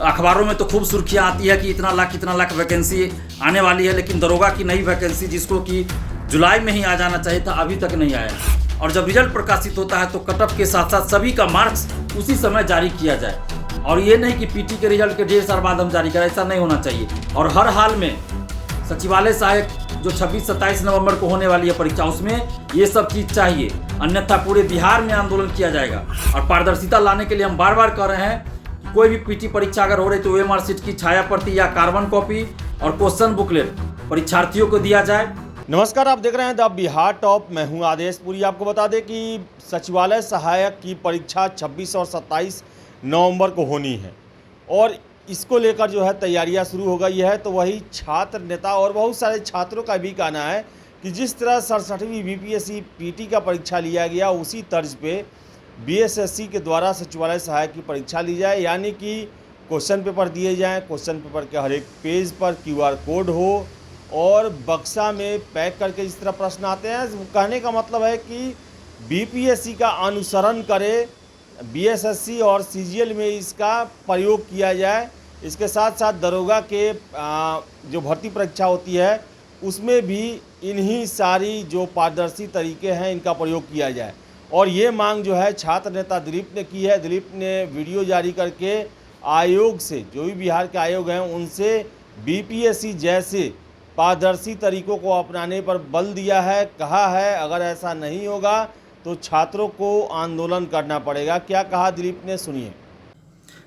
अखबारों में तो खूब सुर्खियां आती है कि इतना लाख वैकेंसी आने वाली है, लेकिन दरोगा की नई वैकेंसी जिसको कि जुलाई में ही आ जाना चाहिए था अभी तक नहीं आया। और जब रिजल्ट प्रकाशित होता है तो कटअफ के साथ साथ सभी का मार्क्स उसी समय जारी किया जाए, और ये नहीं कि पीटी के रिजल्ट के 1.5 साल बाद हम जारी करें, ऐसा नहीं होना चाहिए। और हर हाल में सचिवालय सहायक जो 26-27 नवंबर को होने वाली है परीक्षा, उसमें ये सब चीज़ चाहिए, अन्यथा पूरे बिहार में आंदोलन किया जाएगा। और पारदर्शिता लाने के लिए हम बार बार कह रहे हैं कि कोई भी पीटी परीक्षा अगर हो रही तो ओएमआर शीट की छाया प्रति या कार्बन कॉपी और क्वेश्चन बुकलेट परीक्षार्थियों को दिया जाए। नमस्कार, आप देख रहे हैं द बिहार टॉप। मैं हूं आदेश पुरी। आपको बता दें कि सचिवालय सहायक की परीक्षा 26 और 27 नवंबर को होनी है और इसको लेकर जो है तैयारियां शुरू हो गई है। तो वही छात्र नेता और बहुत सारे छात्रों का भी कहना है कि जिस तरह 67वीं बीपीएससी पीटी का परीक्षा लिया गया, उसी तर्ज पे बीएसएससी के द्वारा सचिवालय सहायक की परीक्षा ली जाए, यानी कि क्वेश्चन पेपर दिए जाएँ, क्वेश्चन पेपर के हर एक पेज पर QR कोड हो और बक्सा में पैक करके जिस तरह प्रश्न आते हैं। कहने का मतलब है कि बीपीएससी का अनुसरण करे बीएसएससी और सीजीएल में इसका प्रयोग किया जाए। इसके साथ साथ दरोगा के जो भर्ती परीक्षा होती है उसमें भी इन्हीं सारी जो पारदर्शी तरीके हैं इनका प्रयोग किया जाए। और ये मांग जो है छात्र नेता दिलीप ने की है। दिलीप ने वीडियो जारी करके आयोग से, जो भी बिहार के आयोग हैं, उनसे बीपीएससी जैसे पारदर्शी तरीकों को अपनाने पर बल दिया है। कहा है अगर ऐसा नहीं होगा तो छात्रों को आंदोलन करना पड़ेगा। क्या कहा दिलीप ने, सुनिए।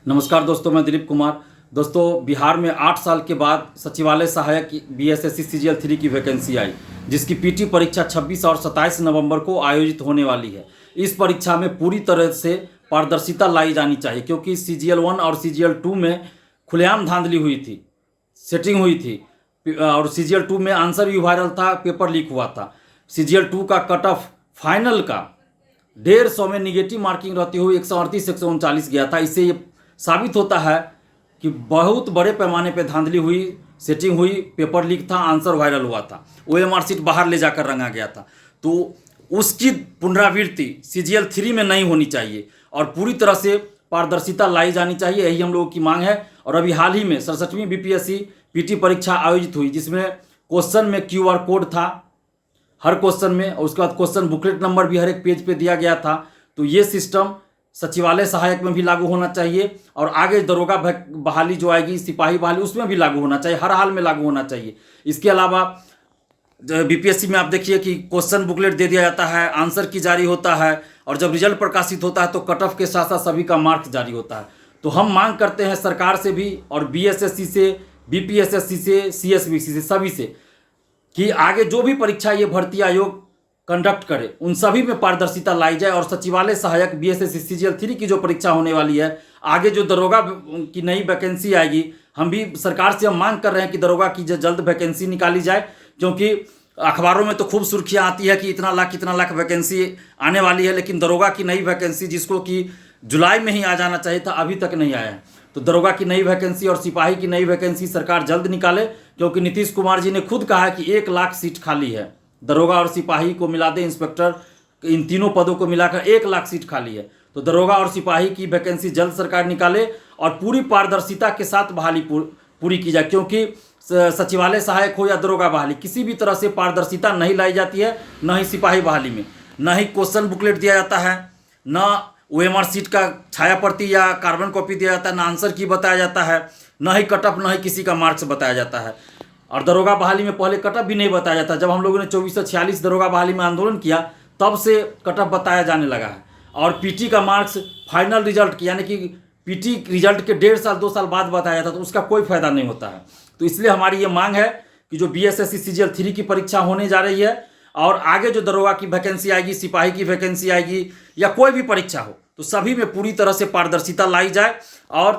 नमस्कार दोस्तों, मैं दिलीप कुमार। दोस्तों, बिहार में 8 साल के बाद सचिवालय सहायक बीएसएससी सीजीएल 3 की वैकेंसी आई, जिसकी पीटी परीक्षा 26 और 27 नवंबर को आयोजित होने वाली है। इस परीक्षा में पूरी तरह से पारदर्शिता लाई जानी चाहिए, क्योंकि सीजीएल 1 और सीजीएल 2 में खुलेआम धांधली हुई थी, सेटिंग हुई थी। और सीजीएल 2 में आंसर भी वायरल था, पेपर लीक हुआ था। सीजीएल 2 का कट ऑफ फाइनल का 150 में निगेटिव मार्किंग रहते हुए 138-139 गया था। इससे ये साबित होता है कि बहुत बड़े पैमाने पे धांधली हुई, सेटिंग हुई, पेपर लीक था, आंसर वायरल हुआ था, ओएमआर शीट बाहर ले जाकर रंगा गया था। तो उसकी पुनरावृत्ति सीजीएल 3 में नहीं होनी चाहिए और पूरी तरह से पारदर्शिता लाई जानी चाहिए, यही हम लोगों की मांग है। और अभी हाल ही में 67वीं बीपीएससी पीटी परीक्षा आयोजित हुई, जिसमें क्वेश्चन में QR कोड था हर क्वेश्चन में, और उसके बाद क्वेश्चन बुकलेट नंबर भी हर एक पेज पे दिया गया था। तो ये सिस्टम सचिवालय सहायक में भी लागू होना चाहिए और आगे दरोगा बहाली जो आएगी, सिपाही बहाली, उसमें भी लागू होना चाहिए, हर हाल में लागू होना चाहिए। इसके अलावा बीपीएससी में आप देखिए कि क्वेश्चन बुकलेट दे दिया जाता है, आंसर की जारी होता है, और जब रिजल्ट प्रकाशित होता है तो कट ऑफ के साथ साथ सभी का मार्क्स जारी होता है। तो हम मांग करते हैं सरकार से भी और बीएसएससी से, बीपीएसएससी से, सीएसबीसी से, सभी से कि आगे जो भी परीक्षा ये भर्ती आयोग कंडक्ट करे उन सभी में पारदर्शिता लाई जाए। और सचिवालय सहायक बीएसएससी सीजीएल 3 की जो परीक्षा होने वाली है, आगे जो दरोगा की नई वैकेंसी आएगी, हम भी सरकार से हम मांग कर रहे हैं कि दरोगा की जल्द वैकेंसी निकाली जाए, क्योंकि अखबारों में तो खूब सुर्खियां आती है कि इतना लाख वैकेंसी आने वाली है, लेकिन दरोगा की नई वैकेंसी जिसको कि जुलाई में ही आ जाना चाहिए था अभी तक नहीं आया है। तो दरोगा की नई वैकेंसी और सिपाही की नई वैकेंसी सरकार जल्द निकाले, क्योंकि नीतीश कुमार जी ने खुद कहा है कि 1 लाख सीट खाली है। दरोगा और सिपाही को मिला दे, इंस्पेक्टर, इन तीनों पदों को मिलाकर 1 लाख सीट खाली है। तो दरोगा और सिपाही की वैकेंसी जल्द सरकार निकाले और पूरी पारदर्शिता के साथ बहाली पूरी की जाए, क्योंकि सचिवालय सहायक हो या दरोगा बहाली, किसी भी तरह से पारदर्शिता नहीं लाई जाती है, न ही सिपाही बहाली में, न ही क्वेश्चन बुकलेट दिया जाता है, न ओएमआर शीट का छाया प्रति या कार्बन कॉपी दिया जाता है, न आंसर की बताया जाता है, न ही कट ऑफ, न ही किसी का मार्क्स बताया जाता है। और दरोगा बहाली में पहले कट ऑफ भी नहीं बताया जाता। जब हम लोगों ने 2446 दरोगा बहाली में आंदोलन किया, तब से कट ऑफ बताया जाने लगा है। और पीटी का मार्क्स फाइनल रिजल्ट यानी कि पीटी रिजल्ट के 1.5 साल 2 साल बाद बताया जाता, तो उसका कोई फायदा नहीं होता है। तो इसलिए हमारी ये मांग है कि जो बीएसएससी सीजीएल 3 की परीक्षा होने जा रही है और आगे जो दरोगा की वैकेंसी आएगी, सिपाही की वैकेंसी आएगी, या कोई भी परीक्षा हो, तो सभी में पूरी तरह से पारदर्शिता लाई जाए और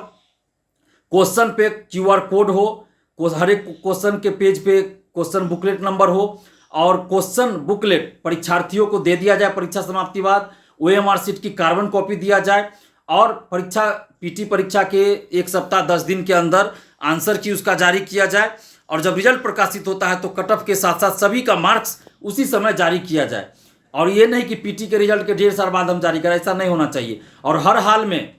क्वेश्चन पे QR कोड हो, हर एक क्वेश्चन के पेज पे क्वेश्चन बुकलेट नंबर हो, और क्वेश्चन बुकलेट परीक्षार्थियों को दे दिया जाए परीक्षा समाप्ति बाद, ओएमआर शीट की कार्बन कॉपी दिया जाए, और परीक्षा पीटी परीक्षा के 1 सप्ताह 10 दिन के अंदर आंसर की उसका जारी किया जाए। और जब रिजल्ट प्रकाशित होता है तो कट ऑफ के साथ साथ सभी का मार्क्स उसी समय जारी किया जाए। और ये नहीं कि पीटी के रिजल्ट के 1.5 साल बाद हम जारी करें, ऐसा नहीं होना चाहिए। और हर हाल में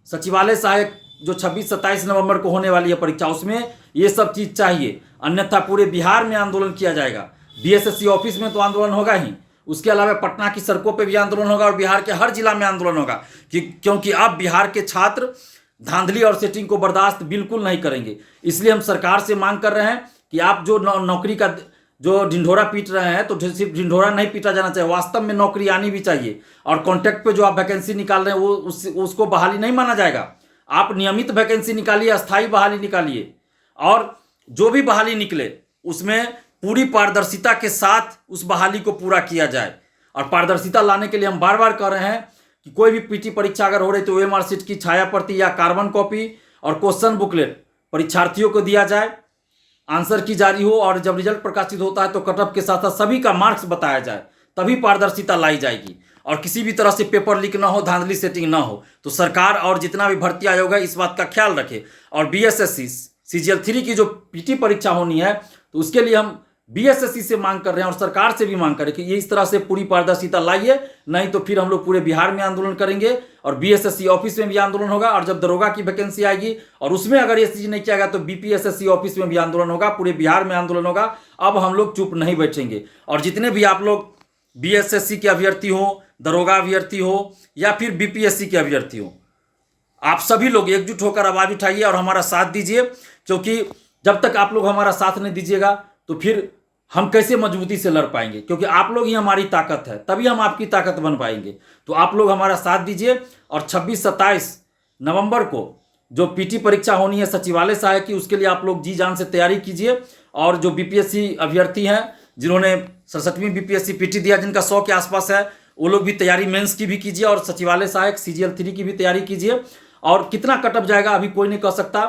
सचिवालय सहायक जो 26-27 नवंबर को होने वाली है परीक्षा, उसमें ये सब चीज़ चाहिए, अन्यथा पूरे बिहार में आंदोलन किया जाएगा। बीएसएससी ऑफिस में तो आंदोलन होगा ही, उसके अलावा पटना की सड़कों पे भी आंदोलन होगा और बिहार के हर जिला में आंदोलन होगा, क्योंकि अब बिहार के छात्र धांधली और सेटिंग को बर्दाश्त बिल्कुल नहीं करेंगे। इसलिए हम सरकार से मांग कर रहे हैं कि आप जो नौकरी का जो ढिंढोरा पीट रहे हैं, तो सिर्फ ढिंढोरा नहीं पीटा जाना चाहिए, वास्तव में नौकरी आनी भी चाहिए। और कॉन्ट्रैक्ट पे जो आप वैकेंसी निकाल रहे हैं वो उसको बहाली नहीं माना जाएगा। आप नियमित वैकेंसी निकालिए, अस्थायी बहाली निकालिए, और जो भी बहाली निकले उसमें पूरी पारदर्शिता के साथ उस बहाली को पूरा किया जाए। और पारदर्शिता लाने के लिए हम बार बार कह रहे हैं कि कोई भी पीटी परीक्षा अगर हो रही तो ओएमआर शीट की छाया प्रति या कार्बन कॉपी और क्वेश्चन बुकलेट परीक्षार्थियों को दिया जाए, आंसर की जारी हो, और जब रिजल्ट प्रकाशित होता है तो कटअप के साथ साथ सभी का मार्क्स बताया जाए, तभी पारदर्शिता लाई जाएगी। और किसी भी तरह से पेपर लीक ना हो, धांधली सेटिंग ना हो। तो सरकार और जितना भी भर्ती आयोग है इस बात का ख्याल रखे। और बीएसएससी सीजीएल 3 की जो पीटी परीक्षा होनी है, तो उसके लिए हम बीएसएससी से मांग कर रहे हैं और सरकार से भी मांग करें कि ये इस तरह से पूरी पारदर्शिता लाइए, नहीं तो फिर हम लोग पूरे बिहार में आंदोलन करेंगे और बीएसएससी ऑफिस में भी आंदोलन होगा। और जब दरोगा की वैकेंसी आएगी और उसमें अगर ये चीज़ नहीं किया गया तो बीपीएसएससी ऑफिस में भी आंदोलन होगा, पूरे बिहार में आंदोलन होगा। अब हम लोग चुप नहीं बैठेंगे। और जितने भी आप लोग बीएसएससी के अभ्यर्थी हो, दरोगा अभ्यर्थी हो या फिर बीपीएससी के अभ्यर्थी हो, आप सभी लोग एकजुट होकर आवाज उठाइए और हमारा साथ दीजिए, क्योंकि जब तक आप लोग हमारा साथ नहीं दीजिएगा तो फिर हम कैसे मजबूती से लड़ पाएंगे, क्योंकि आप लोग ही हमारी ताकत है, तभी हम आपकी ताकत बन पाएंगे। तो आप लोग हमारा साथ दीजिए और 26-27 नवंबर को जो पीटी परीक्षा होनी है सचिवालय सहायक की, उसके लिए आप लोग जी जान से तैयारी कीजिए। और जो बीपीएससी अभ्यर्थी हैं जिन्होंने 67वीं बीपीएससी पीटी दिया, जिनका 100 के आसपास है, वो लोग भी तैयारी मेंस की भी कीजिए और सचिवालय सहायक सीजीएल 3 की भी तैयारी कीजिए। और कितना कटअप जाएगा अभी कोई नहीं कह सकता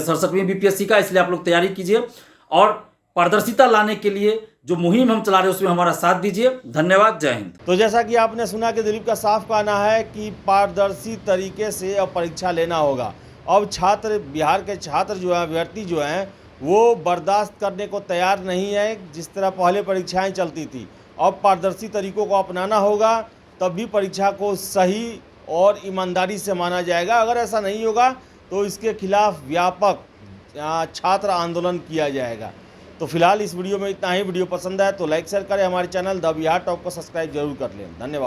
67वीं बीपीएससी का, इसलिए आप लोग तैयारी कीजिए। और पारदर्शिता लाने के लिए जो मुहिम हम चला रहे हैं उसमें हमारा साथ दीजिए। धन्यवाद, जय हिंद। तो जैसा कि आपने सुना कि दिलीप का साफ कहना है कि पारदर्शी तरीके से अब परीक्षा लेना होगा। अब छात्र, बिहार के छात्र जो हैं, अभ्यर्थी जो हैं, वो बर्दाश्त करने को तैयार नहीं है जिस तरह पहले परीक्षाएं चलती थी। अब पारदर्शी तरीकों को अपनाना होगा, तब भी परीक्षा को सही और ईमानदारी से माना जाएगा। अगर ऐसा नहीं होगा तो इसके खिलाफ व्यापक छात्र आंदोलन किया जाएगा। तो फिलहाल इस वीडियो में इतना ही। वीडियो पसंद आए तो लाइक शेयर करें, हमारे चैनल द बिहार टॉप को सब्सक्राइब जरूर कर लें। धन्यवाद।